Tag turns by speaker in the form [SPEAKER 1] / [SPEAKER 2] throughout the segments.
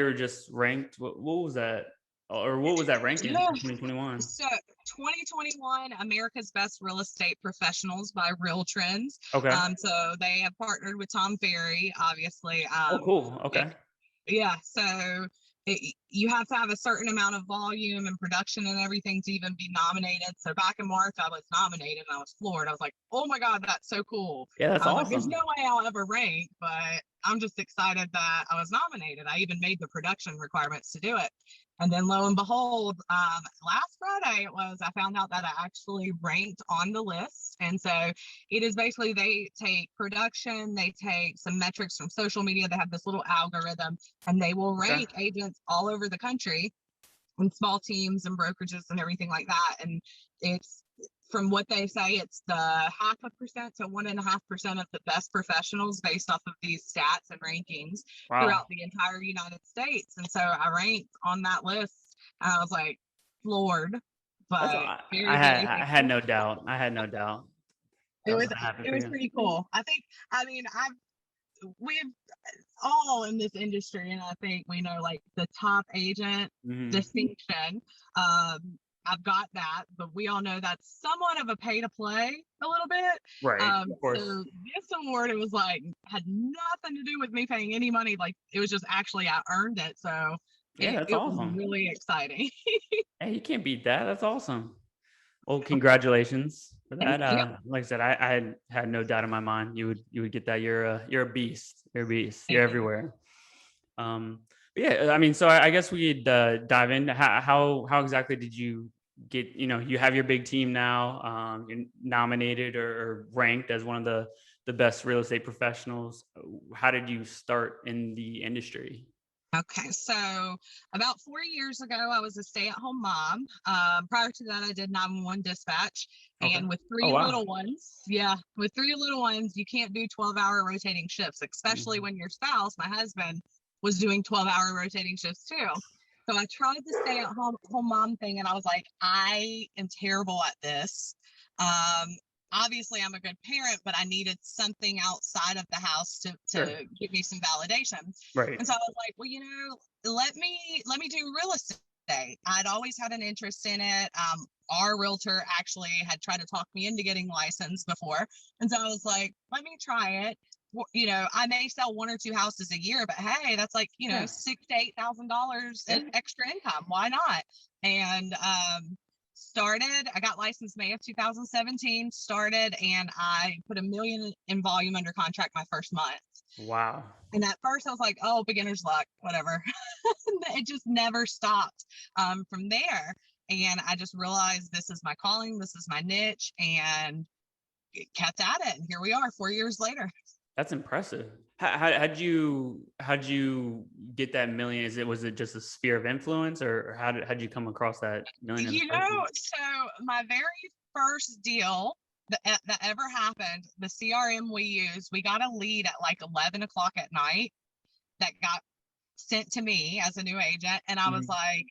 [SPEAKER 1] were just ranked. What was that? Or what was that ranking
[SPEAKER 2] Yeah.
[SPEAKER 1] for 2021?
[SPEAKER 2] So 2021 America's Best Real Estate Professionals by Real Trends.
[SPEAKER 1] Okay.
[SPEAKER 2] So they have partnered with Tom Ferry, obviously.
[SPEAKER 1] Oh, cool. Okay.
[SPEAKER 2] Yeah, so you have to have a certain amount of volume and production and everything to even be nominated. So back in March, I was nominated and I was floored. I was like, oh my God, that's so cool.
[SPEAKER 1] Yeah, that's
[SPEAKER 2] I was like, there's
[SPEAKER 1] awesome.
[SPEAKER 2] no way I'll ever rank, but I'm just excited that I was nominated. I even made the production requirements to do it. And then lo and behold, last Friday I found out that I actually ranked on the list. And so it is basically they take production, they take some metrics from social media, they have this little algorithm, and they will
[SPEAKER 1] Okay.
[SPEAKER 2] rank agents all over the country and small teams and brokerages and everything like that. And it's from what they say, it's the 0.5% to 1.5% of the best professionals based off of these stats and rankings
[SPEAKER 1] Wow.
[SPEAKER 2] throughout the entire United States. And so I ranked on that list. And I was like, floored,
[SPEAKER 1] That's
[SPEAKER 2] but
[SPEAKER 1] I
[SPEAKER 2] very,
[SPEAKER 1] I had
[SPEAKER 2] very
[SPEAKER 1] I had
[SPEAKER 2] thankful.
[SPEAKER 1] no doubt. I had no doubt.
[SPEAKER 2] It
[SPEAKER 1] That was
[SPEAKER 2] was
[SPEAKER 1] gonna happen
[SPEAKER 2] it
[SPEAKER 1] for
[SPEAKER 2] was
[SPEAKER 1] you.
[SPEAKER 2] pretty cool. I mean, we've all in this industry, and I think we know like the top agent
[SPEAKER 1] Hmm.
[SPEAKER 2] distinction. I've got that, but we all know that's somewhat of a pay to play a little bit.
[SPEAKER 1] Right. Of course.
[SPEAKER 2] So this award, it was like had nothing to do with me paying any money. Like it was just actually I earned it. So
[SPEAKER 1] Yeah, that's
[SPEAKER 2] it was
[SPEAKER 1] awesome.
[SPEAKER 2] really exciting.
[SPEAKER 1] Hey, you can't beat that. That's awesome. Well, congratulations for
[SPEAKER 2] Thank
[SPEAKER 1] that.
[SPEAKER 2] you.
[SPEAKER 1] Like I said, I had no doubt in my mind you would get that. You're a beast. You're a beast. You're
[SPEAKER 2] Thank you.
[SPEAKER 1] everywhere. But yeah, I mean, so I guess we could dive into how exactly did you get? You have your big team now. You're nominated or ranked as one of the best real estate professionals. How did you start in the industry?
[SPEAKER 2] Okay, so about 4 years ago, I was a stay-at-home mom. Prior to that, I did 911 dispatch,
[SPEAKER 1] Okay.
[SPEAKER 2] and with
[SPEAKER 1] Oh
[SPEAKER 2] three
[SPEAKER 1] wow.
[SPEAKER 2] little ones, yeah, with three little ones, you can't do 12-hour rotating shifts, especially
[SPEAKER 1] Mhm.
[SPEAKER 2] when your spouse, my husband, was doing 12-hour rotating shifts too. So I tried the stay-at-home mom thing, and I was like, I am terrible at this. Um, Obviously, I'm a good parent, but I needed something outside of the house
[SPEAKER 1] Sure.
[SPEAKER 2] to give me some validation.
[SPEAKER 1] Right.
[SPEAKER 2] And so I was like, well, let me do real estate. I'd always had an interest in it. Our realtor actually had tried to talk me into getting licensed before. And so I was like, let me try it. I may sell one or two houses a year, but hey, that's like,
[SPEAKER 1] Yeah.
[SPEAKER 2] $6,000 to $8,000
[SPEAKER 1] Yeah.
[SPEAKER 2] in extra income. Why not? And I got licensed May of 2017, started, and I put 1 million in volume under contract my first month.
[SPEAKER 1] Wow.
[SPEAKER 2] And at first I was like, oh, beginner's luck, whatever. It just never stopped from there. And I just realized this is my calling, this is my niche, and kept at it. And here we are 4 years later.
[SPEAKER 1] That's impressive. How'd you get that million? Was it just a sphere of influence, or how'd you come across that million in the first place?
[SPEAKER 2] So my very first deal that ever happened, the CRM we used, we got a lead at like 11 o'clock at night that got sent to me as a new agent. And I was
[SPEAKER 1] Mhm.
[SPEAKER 2] like,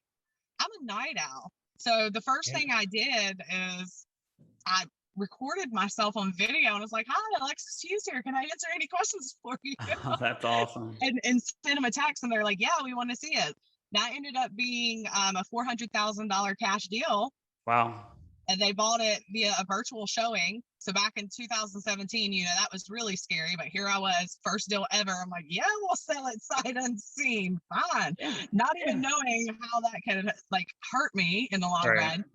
[SPEAKER 2] I'm a night owl. So the first
[SPEAKER 1] Yeah.
[SPEAKER 2] thing I did is I recorded myself on video and was like, hi, Alexis Hughes here. Can I answer any questions for you?
[SPEAKER 1] Oh, that's awesome.
[SPEAKER 2] And send them a text. And they're like, yeah, we want to see it. That ended up being a $400,000 cash deal.
[SPEAKER 1] Wow.
[SPEAKER 2] And they bought it via a virtual showing. So back in 2017, that was really scary. But here I was, first deal ever. I'm like, yeah, we'll sell it sight unseen. Fine.
[SPEAKER 1] Yeah.
[SPEAKER 2] Not even
[SPEAKER 1] Yeah.
[SPEAKER 2] knowing how that could like hurt me in the long
[SPEAKER 1] Right.
[SPEAKER 2] run.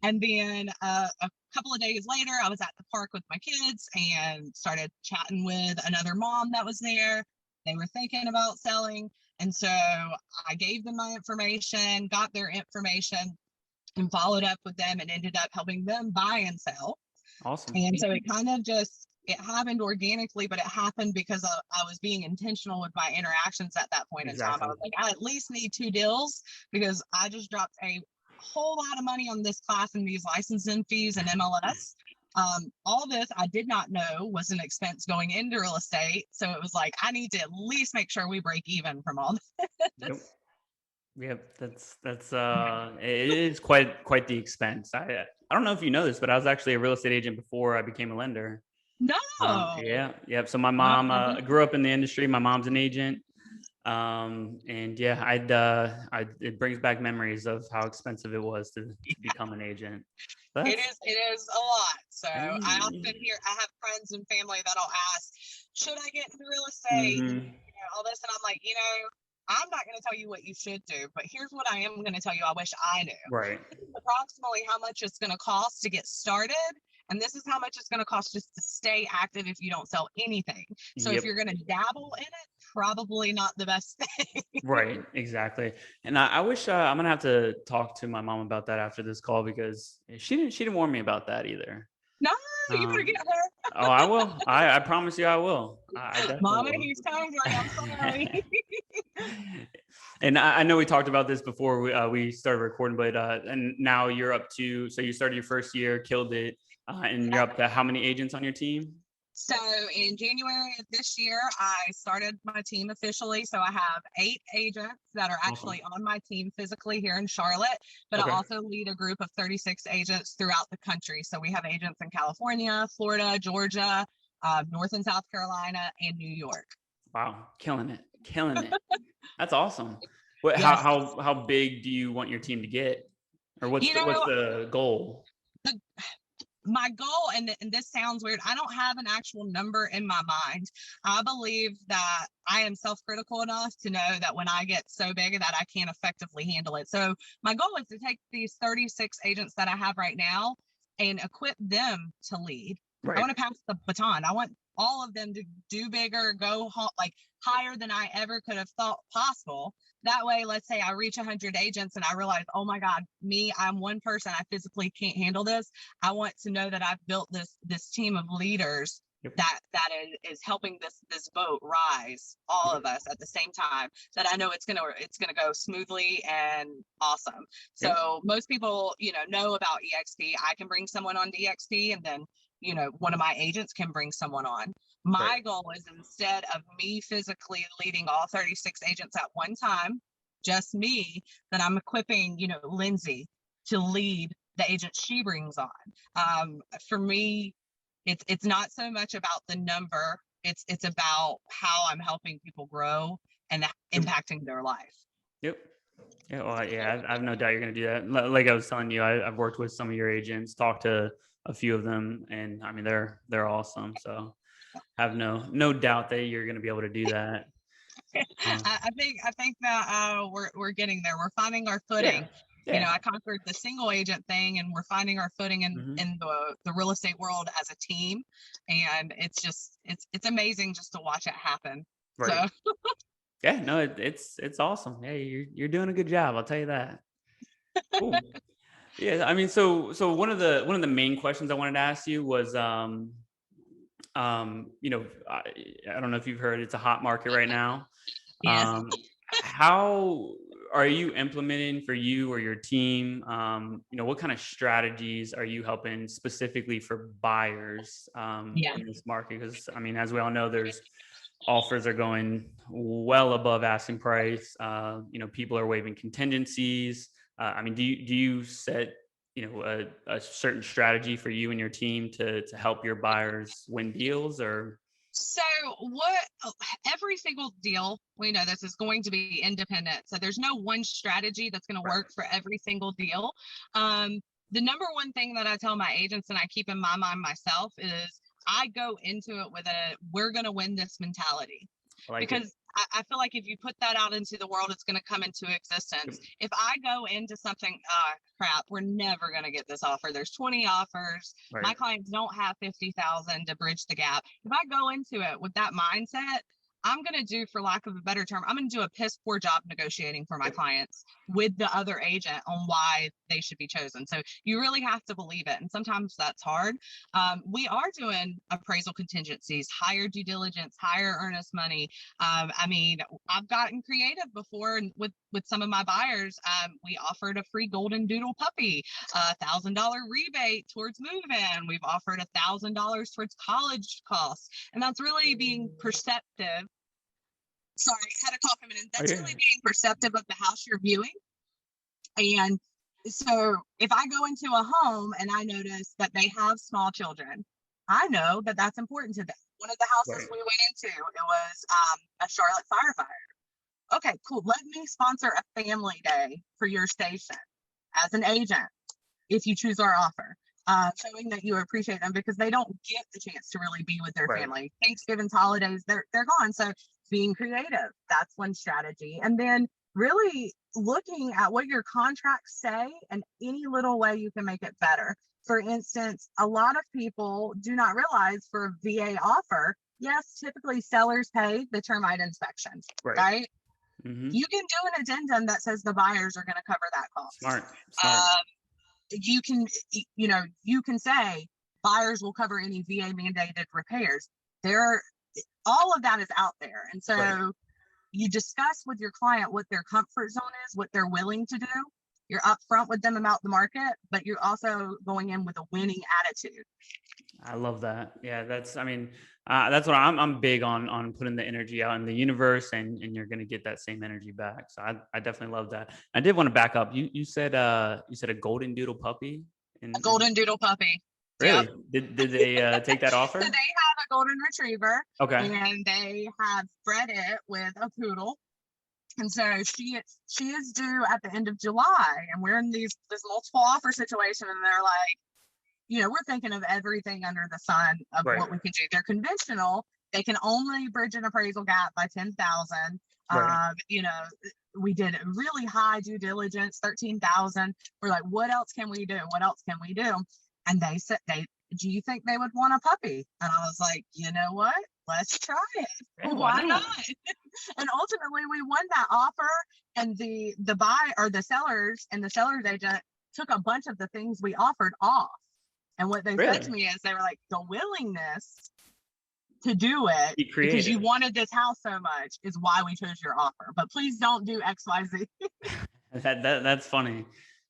[SPEAKER 2] And then a couple of days later, I was at the park with my kids and started chatting with another mom that was there. They were thinking about selling. And so I gave them my information, got their information, and followed up with them and ended up helping them buy and sell.
[SPEAKER 1] Awesome.
[SPEAKER 2] And so it kind of just it happened organically, but it happened because I was being intentional with my interactions at that point in time. I
[SPEAKER 1] Exactly.
[SPEAKER 2] was like, I at least need 2 deals because I just dropped a whole lot of money on this class and these licensing fees and MLS. All this I did not know was an expense going into real estate. So it was like, I need to at least make sure we break even from all
[SPEAKER 1] Yep.
[SPEAKER 2] this.
[SPEAKER 1] Yep. That's it is quite the expense. I don't know if you know this, but I was actually a real estate agent before I became a lender.
[SPEAKER 2] No.
[SPEAKER 1] Yeah. Yep. So my
[SPEAKER 2] No,
[SPEAKER 1] mom
[SPEAKER 2] I didn't.
[SPEAKER 1] grew up in the industry. My mom's an agent. And yeah, it brings back memories of how expensive it was to become an agent. That's
[SPEAKER 2] It is a lot. So I
[SPEAKER 1] mm-hmm.
[SPEAKER 2] often hear, I have friends and family that'll ask, should I get into real estate and all this? And I'm like, I'm not going to tell you what you should do, but here's what I am going to tell you. I wish I knew.
[SPEAKER 1] Right.
[SPEAKER 2] This is approximately how much it's going to cost to get started. And this is how much it's going to cost just to stay active if you don't sell anything. So if
[SPEAKER 1] Yep.
[SPEAKER 2] you're going to dabble in it, probably not the best thing.
[SPEAKER 1] Right, exactly. And I wish I'm gonna have to talk to my mom about that after this call because she didn't warn me about that either.
[SPEAKER 2] No, you better
[SPEAKER 1] Um,
[SPEAKER 2] get her.
[SPEAKER 1] oh, I will. I promise you, I will. I definitely
[SPEAKER 2] Mama,
[SPEAKER 1] will.
[SPEAKER 2] he's hungry. I'm sorry.
[SPEAKER 1] And I know we talked about this before we started recording, but and now you're up to so you started your first year, killed it, and you're up to how many agents on your team?
[SPEAKER 2] So in January of this year, I started my team officially. So I have 8 agents that are
[SPEAKER 1] Awesome.
[SPEAKER 2] actually on my team physically here in Charlotte, but I
[SPEAKER 1] Okay.
[SPEAKER 2] also lead a group of 36 agents throughout the country. So we have agents in California, Florida, Georgia, North and South Carolina, and New York.
[SPEAKER 1] Wow, killing it, killing it. That's awesome. What? How
[SPEAKER 2] Yes.
[SPEAKER 1] how how big do you want your team to get, or what's
[SPEAKER 2] You
[SPEAKER 1] what's
[SPEAKER 2] know,
[SPEAKER 1] the goal?
[SPEAKER 2] the my goal, and this sounds weird, I don't have an actual number in my mind. I believe that I am self-critical enough to know that when I get so big that I can't effectively handle it. So my goal is to take these 36 agents that I have right now and equip them to lead. I
[SPEAKER 1] Right.
[SPEAKER 2] want to pass the baton. I want all of them to do bigger, go like higher than I ever could have thought possible. That way, let's say I reach 100 agents and I realize, oh my God, I'm one person, I physically can't handle this. I want to know that I've built this team of leaders
[SPEAKER 1] Yep.
[SPEAKER 2] that is helping this boat rise, all
[SPEAKER 1] Yep.
[SPEAKER 2] of us at the same time. That I know it's gonna go smoothly and awesome.
[SPEAKER 1] Yep.
[SPEAKER 2] So most people, know about eXp. I can bring someone on to eXp, and then one of my agents can bring someone on.
[SPEAKER 1] Right.
[SPEAKER 2] My goal is, instead of me physically leading all 36 agents at one time, just me, that I'm equipping, Lindsay to lead the agent she brings on. For me, it's not so much about the number. It's about how I'm helping people grow and
[SPEAKER 1] Yep.
[SPEAKER 2] impacting their life.
[SPEAKER 1] Yep. Yeah. Well, yeah. I have no doubt you're gonna do that. Like I was telling you, I've worked with some of your agents, talked to a few of them, and I mean they're awesome. So have no doubt that you're gonna be able to do that.
[SPEAKER 2] I think that we're getting there. We're finding our
[SPEAKER 1] Yeah.
[SPEAKER 2] footing.
[SPEAKER 1] Yeah.
[SPEAKER 2] I conquered the single agent thing, and we're finding our footing in
[SPEAKER 1] Hmm.
[SPEAKER 2] in the real estate world as a team. And it's amazing just to watch it happen. So
[SPEAKER 1] Right. Yeah. No, it's awesome. Yeah, you're doing a good job. I'll tell you that. Cool. Yeah. I mean, so one of the main questions I wanted to ask you was I don't know if you've heard it's a hot market right now.
[SPEAKER 2] yes,
[SPEAKER 1] How are you implementing for you or your team? What kind of strategies are you helping specifically for buyers
[SPEAKER 2] yeah.
[SPEAKER 1] in this market? Because I mean, as we all know, there's offers are going well above asking price. People are waiving contingencies. I mean, do you set a certain strategy for you and your team to help your buyers win deals or
[SPEAKER 2] So every single deal, we know this is going to be independent. So there's no one strategy that's going to
[SPEAKER 1] right,
[SPEAKER 2] work for every single deal. The number one thing that I tell my agents, and I keep in my mind myself, is I go into it with we're going to win this mentality.
[SPEAKER 1] I like it.
[SPEAKER 2] Because I feel like if you put that out into the world, it's going to come into existence. If I go into something, crap, we're never going to get this offer. There's 20 offers.
[SPEAKER 1] Right.
[SPEAKER 2] My clients don't have 50,000 to bridge the gap. If I go into it with that mindset, I'm going to do, for lack of a better term, I'm going to do a piss poor job negotiating for my
[SPEAKER 1] Yep.
[SPEAKER 2] clients with the other agent on why they should be chosen. So you really have to believe it. And sometimes that's hard. We are doing appraisal contingencies, higher due diligence, higher earnest money. I mean, I've gotten creative before with some of my buyers. We offered a free golden doodle puppy, $1,000 rebate towards move-in. We've offered $1,000 towards college costs, and that's really being perceptive. Sorry, I had a cough a minute.
[SPEAKER 1] Oh
[SPEAKER 2] That's
[SPEAKER 1] yeah.
[SPEAKER 2] really being perceptive of the house you're viewing. And so if I go into a home and I notice that they have small children, I know that that's important to them. One of the houses
[SPEAKER 1] Right.
[SPEAKER 2] we went into, it was a Charlotte firefighter. Okay, cool. Let me sponsor a family day for your station as an agent if you choose our offer. Showing that you appreciate them because they don't get the chance to really be with their
[SPEAKER 1] Right.
[SPEAKER 2] family. Thanksgiving's holidays, they're gone. So being creative, that's one strategy. And then really looking at what your contracts say and any little way you can make it better. For instance, a lot of people do not realize for a VA offer, yes, typically sellers pay the termite inspection,
[SPEAKER 1] Right.
[SPEAKER 2] right?
[SPEAKER 1] Hmm.
[SPEAKER 2] You can do an addendum that says the buyers are going to cover that cost.
[SPEAKER 1] Smart. Smart.
[SPEAKER 2] Um, you can, you can say buyers will cover any VA mandated repairs. There, all of that is out there. And
[SPEAKER 1] Right.
[SPEAKER 2] so you discuss with your client what their comfort zone is, what they're willing to do. You're upfront with them about the market, but you're also going in with a winning attitude.
[SPEAKER 1] I love that. Yeah, that's. I mean, that's what I'm big on putting the energy out in the universe, and you're gonna get that same energy back. So I definitely love that. I did want to back up. You said a golden doodle puppy,
[SPEAKER 2] A
[SPEAKER 1] and
[SPEAKER 2] golden doodle puppy. Yep.
[SPEAKER 1] really did they take that
[SPEAKER 2] So they
[SPEAKER 1] offer?
[SPEAKER 2] have a golden retriever
[SPEAKER 1] Okay.
[SPEAKER 2] and they have bred it with a poodle. And so she is due at the end of July, and we're in this multiple offer situation, and they're like, we're thinking of everything under the sun of
[SPEAKER 1] Right.
[SPEAKER 2] what we can do. They're conventional. They can only bridge an appraisal gap by 10,000.
[SPEAKER 1] Right.
[SPEAKER 2] We did really high due diligence, 13,000. We're like, what else can we do? What else can we do? And they said, do you think they would want a puppy? And I was like, you know what? Let's try it.
[SPEAKER 1] Yeah, why
[SPEAKER 2] Why not?
[SPEAKER 1] not?
[SPEAKER 2] And ultimately we won that offer, and the buy or the sellers and the seller's agent took a bunch of the things we offered off. And what they said to
[SPEAKER 1] Really?
[SPEAKER 2] me is they were like, the willingness to do it
[SPEAKER 1] Be
[SPEAKER 2] because you
[SPEAKER 1] creative.
[SPEAKER 2] wanted this house so much is why we chose your offer. But please don't do XYZ.
[SPEAKER 1] That's funny.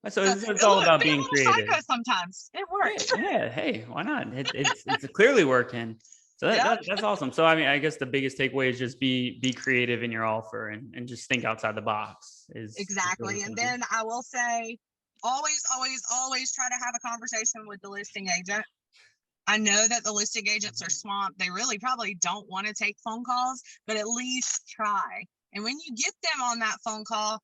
[SPEAKER 1] So
[SPEAKER 2] So
[SPEAKER 1] it's all
[SPEAKER 2] look,
[SPEAKER 1] about
[SPEAKER 2] be a
[SPEAKER 1] being
[SPEAKER 2] little
[SPEAKER 1] creative.
[SPEAKER 2] psycho sometimes. It
[SPEAKER 1] Yeah,
[SPEAKER 2] works.
[SPEAKER 1] yeah. Hey, why not? It's clearly working. So
[SPEAKER 2] Yep,
[SPEAKER 1] that's awesome. So I mean, I guess the biggest takeaway is just be creative in your offer and just think outside the box is really
[SPEAKER 2] exactly. And
[SPEAKER 1] simple.
[SPEAKER 2] then I will say, always, always, always try to have a conversation with the listing agent. I know that the listing agents are swamped. They really probably don't want to take phone calls, but at least try. And when you get them on that phone call,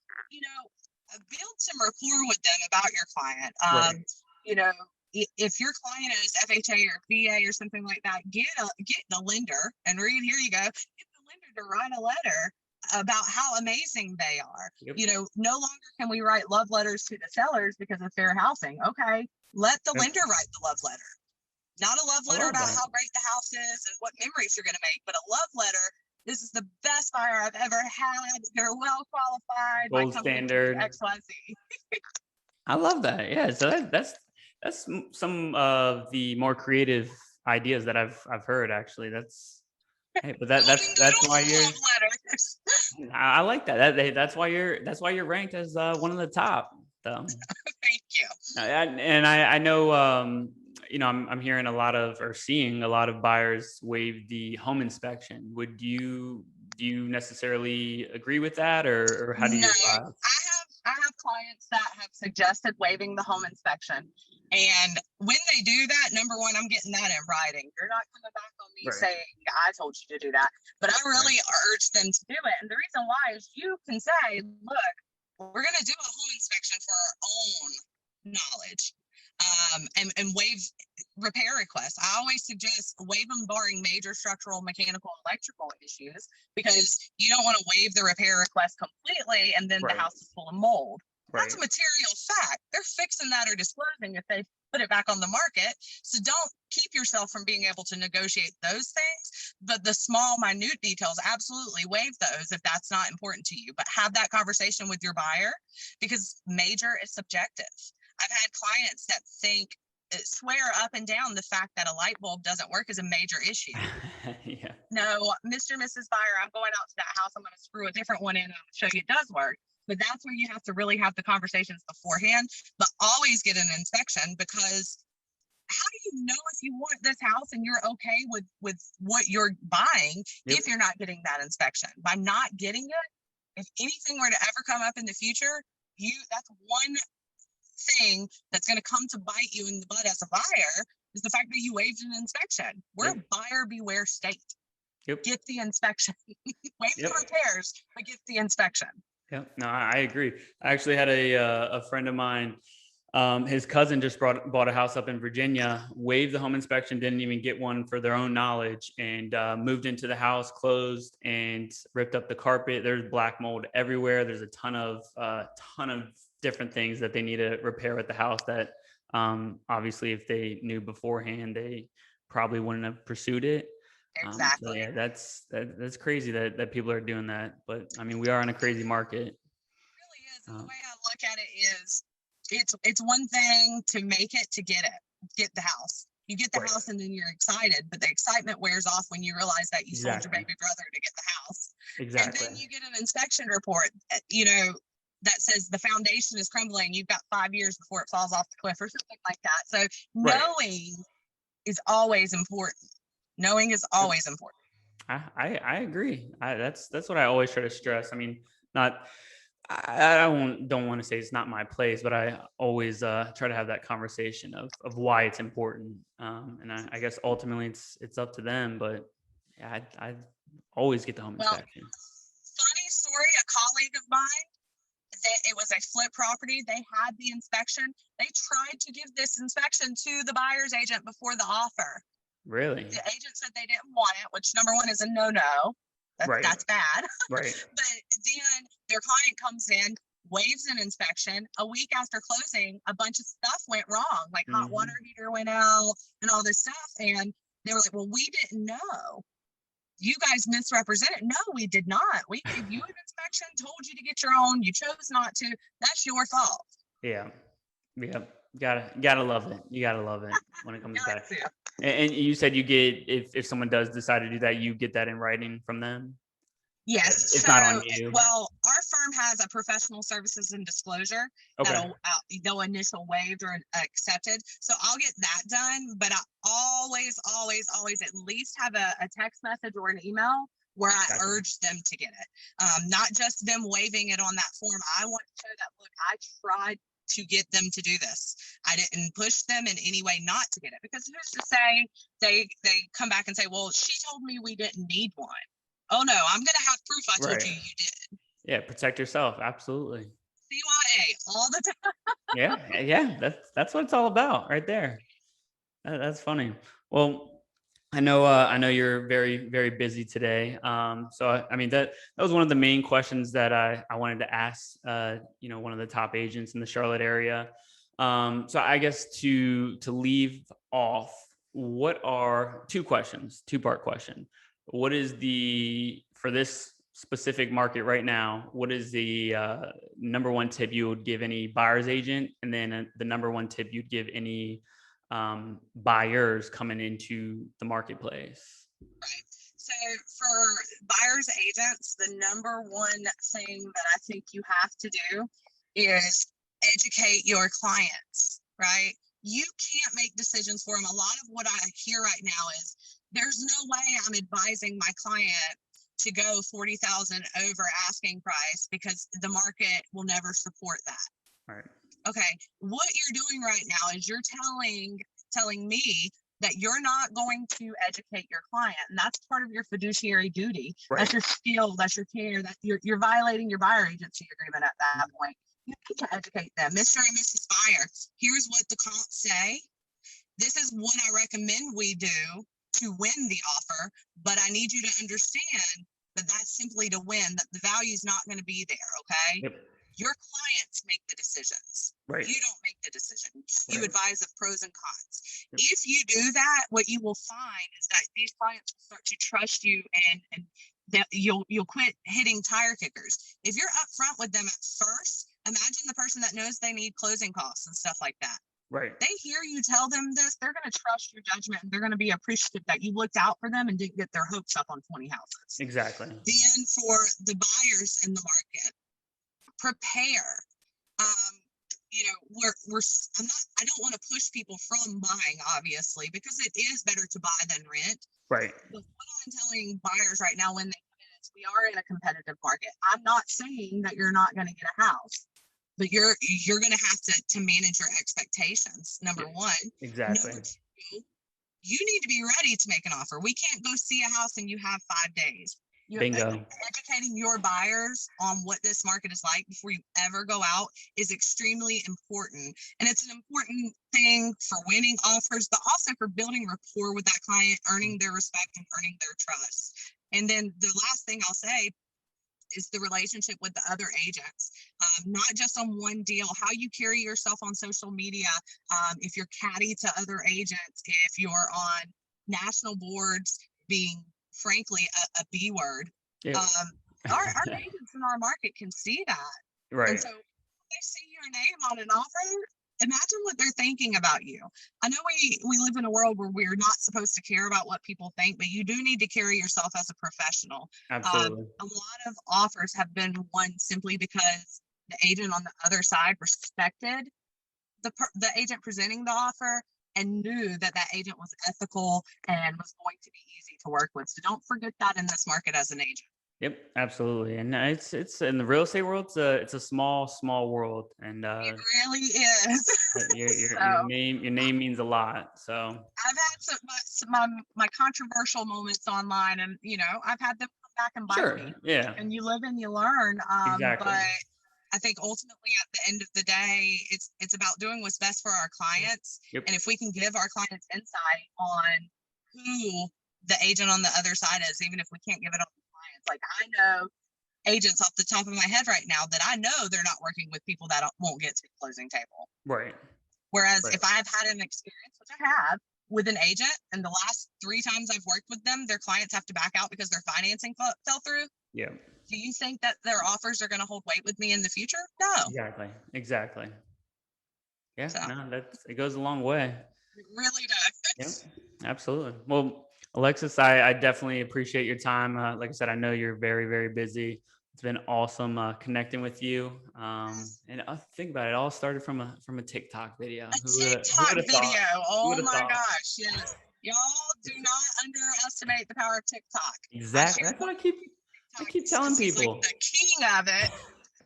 [SPEAKER 2] build some rapport with them about your client.
[SPEAKER 1] Right.
[SPEAKER 2] You know, if your client is FHA or VA or something like that, get the lender and Reid. Here you go. Get the lender to write a letter about how amazing they are.
[SPEAKER 1] Yep.
[SPEAKER 2] No longer can we write love letters to the sellers because of fair housing. Okay, let the
[SPEAKER 1] Yep.
[SPEAKER 2] lender write the love letter. Not a love
[SPEAKER 1] I
[SPEAKER 2] letter
[SPEAKER 1] love
[SPEAKER 2] about
[SPEAKER 1] that.
[SPEAKER 2] how great the house is and what memories you're going to make, but a love letter. This is the best buyer I've ever had. They're well qualified. My
[SPEAKER 1] Gold
[SPEAKER 2] company can do
[SPEAKER 1] standard.
[SPEAKER 2] XYZ.
[SPEAKER 1] I love that. Yeah. So that's some of the more creative ideas that I've heard actually. That's hey, but
[SPEAKER 2] Golden
[SPEAKER 1] that's
[SPEAKER 2] doodles
[SPEAKER 1] why
[SPEAKER 2] and
[SPEAKER 1] you're
[SPEAKER 2] love letters.
[SPEAKER 1] I like that. That's why you're ranked as one of the top.
[SPEAKER 2] Thank you.
[SPEAKER 1] I know I'm hearing a lot of or seeing a lot of buyers waive the home inspection. Would you do you necessarily agree with that or how do
[SPEAKER 2] No,
[SPEAKER 1] you
[SPEAKER 2] I have clients that have suggested waiving the home inspection. And when they do that, number one, I'm getting that in writing. You're not coming back on me
[SPEAKER 1] right,
[SPEAKER 2] saying I told you to do that. But I
[SPEAKER 1] right,
[SPEAKER 2] really urge them to do it. And the reason why is you can say, look, we're going to do a home inspection for our own knowledge, and waive repair requests. I always suggest waive them barring major structural, mechanical, electrical issues, because you don't want to waive the repair request completely and then the
[SPEAKER 1] right,
[SPEAKER 2] house is full of mold. That's
[SPEAKER 1] right.
[SPEAKER 2] a material fact. They're fixing that or disclosing if they put it back on the market. So don't keep yourself from being able to negotiate those things. But the small, minute details, absolutely waive those if that's not important to you. But have that conversation with your buyer, because major is subjective. I've had clients that swear up and down the fact that a light bulb doesn't work is a major issue.
[SPEAKER 1] Yeah.
[SPEAKER 2] No, Mr. and Mrs. Buyer, I'm going out to that house. I'm going to screw a different one in and show you it does work. But that's where you have to really have the conversations beforehand, but always get an inspection, because how do you know if you want this house and you're okay with what you're buying
[SPEAKER 1] Yep.
[SPEAKER 2] if you're not getting that inspection? By not getting it, if anything were to ever come up in the future, that's one thing that's going to come to bite you in the butt as a buyer, is the fact that you waived an inspection. We're
[SPEAKER 1] Yep.
[SPEAKER 2] a buyer beware state.
[SPEAKER 1] Yep.
[SPEAKER 2] Get the inspection. Waive the
[SPEAKER 1] Yep.
[SPEAKER 2] repairs, but get the inspection.
[SPEAKER 1] Yep. No, I agree. I actually had a friend of mine. His cousin just bought a house up in Virginia, waived the home inspection, didn't even get one for their own knowledge, and moved into the house, closed, and ripped up the carpet. There's black mold everywhere. There's a ton of different things that they need to repair with the house. That obviously, if they knew beforehand, they probably wouldn't have pursued it. So
[SPEAKER 2] Exactly.
[SPEAKER 1] yeah, that's crazy that people are doing that. But I mean, we are in a crazy market.
[SPEAKER 2] Really is. And the
[SPEAKER 1] Um,
[SPEAKER 2] way I look at it is it's one thing to make it, to get the house. You get the
[SPEAKER 1] right.
[SPEAKER 2] house and then you're excited, but the excitement wears off when you realize that you sold your
[SPEAKER 1] Exactly.
[SPEAKER 2] baby brother to get the house. And
[SPEAKER 1] Exactly.
[SPEAKER 2] then you get an inspection report, that says the foundation is crumbling. You've got 5 years before it falls off the cliff or something like that. So
[SPEAKER 1] Right.
[SPEAKER 2] knowing is always important. Knowing is
[SPEAKER 1] Yep.
[SPEAKER 2] always important.
[SPEAKER 1] I agree. That's what I always try to stress. I mean, not I don't want to say it's not my place, but I always try to have that conversation of why it's important. And I guess ultimately it's up to them. But yeah, I always get the home
[SPEAKER 2] Well,
[SPEAKER 1] inspection.
[SPEAKER 2] funny story, a colleague of mine, it was a flip property. They had the inspection. They tried to give this inspection to the buyer's agent before the offer.
[SPEAKER 1] Really?
[SPEAKER 2] The agent said they didn't want it, which number one is a no-no.
[SPEAKER 1] Right.
[SPEAKER 2] That's bad.
[SPEAKER 1] Right.
[SPEAKER 2] But then their client comes in, waives an inspection. A week after closing, a bunch of stuff went wrong, like hot water
[SPEAKER 1] Hmm.
[SPEAKER 2] heater went out and all this stuff. And they were like, well, we didn't know. You guys misrepresented. No, we did not. We gave you an inspection, told you to get your own. You chose not to. That's your fault.
[SPEAKER 1] Yeah. Yeah. Gotta love it. You gotta love it when it comes back.
[SPEAKER 2] Yeah.
[SPEAKER 1] And you said you get if someone does decide to do that, you get that in writing from them.
[SPEAKER 2] Yes.
[SPEAKER 1] It's
[SPEAKER 2] So,
[SPEAKER 1] not on you.
[SPEAKER 2] well, our firm has a professional services and disclosure
[SPEAKER 1] Okay.
[SPEAKER 2] that'll they'll initial waived or accepted. So I'll get that done, but I always at least have a text message or an email where I
[SPEAKER 1] Gotcha.
[SPEAKER 2] urge them to get it. Not just them waiving it on that form. I want to show that, look, I tried to get them to do this. I didn't push them in any way not to get it, because who's to say they come back and say, well, she told me we didn't need one. Oh no, I'm gonna have proof I told
[SPEAKER 1] Right.
[SPEAKER 2] you you did.
[SPEAKER 1] Yeah. Protect yourself. Absolutely.
[SPEAKER 2] CYA all the time.
[SPEAKER 1] Yeah. Yeah. That's what it's all about, right there. That's funny. Well, I know you're very busy today. So I mean that was one of the main questions that I wanted to ask. One of the top agents in the Charlotte area. So I guess to leave off, what are two questions, two-part question? What is the for this specific market right now? What is the number one tip you would give any buyer's agent, and then the number one tip you'd give any buyers coming into the marketplace?
[SPEAKER 2] Right. So for buyers agents, the number one thing that I think you have to do is educate your clients, right? You can't make decisions for them. A lot of what I hear right now is there's no way I'm advising my client to go 40,000 over asking price because the market will never support that.
[SPEAKER 1] All right.
[SPEAKER 2] Okay, what you're doing right now is you're telling me that you're not going to educate your client, and that's part of your fiduciary duty.
[SPEAKER 1] Right.
[SPEAKER 2] That's your skill, that's your care, that you're violating your buyer agency agreement at that point. You need to educate them. Mr. and Mrs. Buyer, here's what the comps say. This is what I recommend we do to win the offer, but I need you to understand that that's simply to win, that the value is not going to be there. Okay,
[SPEAKER 1] Yep.
[SPEAKER 2] your clients make the decisions.
[SPEAKER 1] Right.
[SPEAKER 2] You don't make the decision. You
[SPEAKER 1] Right.
[SPEAKER 2] advise of pros and cons.
[SPEAKER 1] Yep.
[SPEAKER 2] If you do that, what you will find is that these clients will start to trust you, and that you'll quit hitting tire kickers. If you're upfront with them at first, imagine the person that knows they need closing costs and stuff like that.
[SPEAKER 1] Right.
[SPEAKER 2] They hear you tell them this, they're going to trust your judgment, and they're going to be appreciative that you looked out for them and didn't get their hopes up on 20 houses.
[SPEAKER 1] Exactly.
[SPEAKER 2] Then for the buyers in the market, prepare. I don't want to push people from buying, obviously, because it is better to buy than rent.
[SPEAKER 1] Right.
[SPEAKER 2] But what I'm telling buyers right now when they come in is we are in a competitive market. I'm not saying that you're not going to get a house, but you're going to have to manage your expectations. Number one.
[SPEAKER 1] Exactly.
[SPEAKER 2] Number two, you need to be ready to make an offer. We can't go see a house and you have 5 days. You
[SPEAKER 1] Bingo.
[SPEAKER 2] educating your buyers on what this market is like before you ever go out is extremely important. And it's an important thing for winning offers, but also for building rapport with that client, earning their respect and earning their trust. And then the last thing I'll say is the relationship with the other agents, not just on one deal, how you carry yourself on social media, if you're catty to other agents, if you're on national boards being frankly a B word.
[SPEAKER 1] Yeah.
[SPEAKER 2] Our agents in our market can see that. And
[SPEAKER 1] Right.
[SPEAKER 2] so when they see your name on an offer, imagine what they're thinking about you. I know we live in a world where we're not supposed to care about what people think, but you do need to carry yourself as a professional.
[SPEAKER 1] Absolutely.
[SPEAKER 2] A lot of offers have been won simply because the agent on the other side respected the agent presenting the offer and knew that that agent was ethical and was going to be easy to work with. So don't forget that in this market as an agent.
[SPEAKER 1] Yep, absolutely. And it's in the real estate world, it's a small world, and
[SPEAKER 2] It really is.
[SPEAKER 1] your
[SPEAKER 2] So
[SPEAKER 1] name means a lot. So
[SPEAKER 2] I've had my controversial moments online, and I've had them come back and bite
[SPEAKER 1] sure,
[SPEAKER 2] me.
[SPEAKER 1] yeah,
[SPEAKER 2] And you live and you learn.
[SPEAKER 1] exactly.
[SPEAKER 2] But I think ultimately at the end of the day, it's about doing what's best for our clients.
[SPEAKER 1] Yep.
[SPEAKER 2] And if we can give our clients insight on who the agent on the other side is, even if we can't give it on the clients, like I know agents off the top of my head right now that I know they're not working with people that won't get to the closing table.
[SPEAKER 1] Right.
[SPEAKER 2] Whereas
[SPEAKER 1] Right.
[SPEAKER 2] if I've had an experience, which I have, with an agent, and the last 3 times I've worked with them, their clients have to back out because their financing fell through.
[SPEAKER 1] Yeah.
[SPEAKER 2] Do you think that their offers are going to hold weight with me in the future? No.
[SPEAKER 1] Exactly. Exactly. Yeah.
[SPEAKER 2] So
[SPEAKER 1] No, it goes a long way.
[SPEAKER 2] it really
[SPEAKER 1] Yep.
[SPEAKER 2] does.
[SPEAKER 1] Absolutely. Well, Alexis, I definitely appreciate your time. Like I said, I know you're very, very busy. It's been awesome connecting with you. And I think about it, it all started from a TikTok video.
[SPEAKER 2] A
[SPEAKER 1] Who
[SPEAKER 2] TikTok
[SPEAKER 1] would have thought?
[SPEAKER 2] video.
[SPEAKER 1] Who
[SPEAKER 2] Oh
[SPEAKER 1] would have
[SPEAKER 2] my
[SPEAKER 1] thought?
[SPEAKER 2] gosh. Yes. Y'all do not underestimate the power of TikTok. I
[SPEAKER 1] Exactly.
[SPEAKER 2] shared
[SPEAKER 1] That's what
[SPEAKER 2] one
[SPEAKER 1] I
[SPEAKER 2] TikTok
[SPEAKER 1] keep telling
[SPEAKER 2] because he's like
[SPEAKER 1] people.
[SPEAKER 2] the king of it.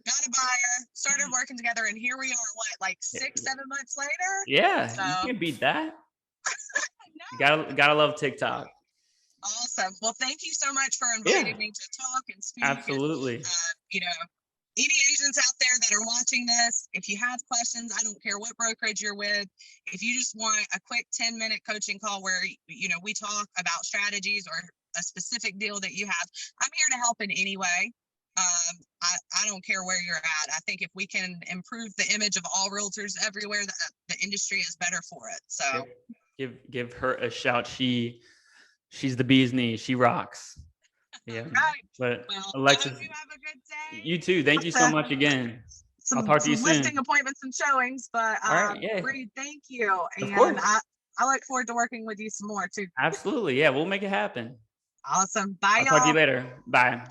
[SPEAKER 2] Got a buyer, started working together, and here we are, what, like
[SPEAKER 1] Yeah,
[SPEAKER 2] 6, 7 months later?
[SPEAKER 1] yeah,
[SPEAKER 2] So,
[SPEAKER 1] you can't beat that. You
[SPEAKER 2] no.
[SPEAKER 1] gotta love TikTok.
[SPEAKER 2] Awesome. Well, thank you so much for
[SPEAKER 1] Yeah,
[SPEAKER 2] inviting me to talk and speak. And,
[SPEAKER 1] absolutely.
[SPEAKER 2] any agents out there that are watching this, if you have questions, I don't care what brokerage you're with, if you just want a quick 10-minute coaching call where, we talk about strategies or a specific deal that you have, I'm here to help in any way. I don't care where you're at. I think if we can improve the image of all realtors everywhere, the industry is better for it. So,
[SPEAKER 1] Yep. Give her a shout. She's the bee's knees. She rocks.
[SPEAKER 2] all
[SPEAKER 1] Yeah.
[SPEAKER 2] right.
[SPEAKER 1] But
[SPEAKER 2] Well, I hope
[SPEAKER 1] Alexis,
[SPEAKER 2] you have a good day.
[SPEAKER 1] you too. Thank you so
[SPEAKER 2] Lots of
[SPEAKER 1] much again. I'll
[SPEAKER 2] some
[SPEAKER 1] talk to you
[SPEAKER 2] some
[SPEAKER 1] soon.
[SPEAKER 2] listing appointments and showings, but
[SPEAKER 1] All right. Yeah.
[SPEAKER 2] Reid, thank you,
[SPEAKER 1] Of
[SPEAKER 2] and
[SPEAKER 1] course.
[SPEAKER 2] I look forward to working with you some more too.
[SPEAKER 1] Absolutely. Yeah. We'll make it happen.
[SPEAKER 2] Awesome. Bye,
[SPEAKER 1] I'll talk to you
[SPEAKER 2] y'all.
[SPEAKER 1] later. Bye.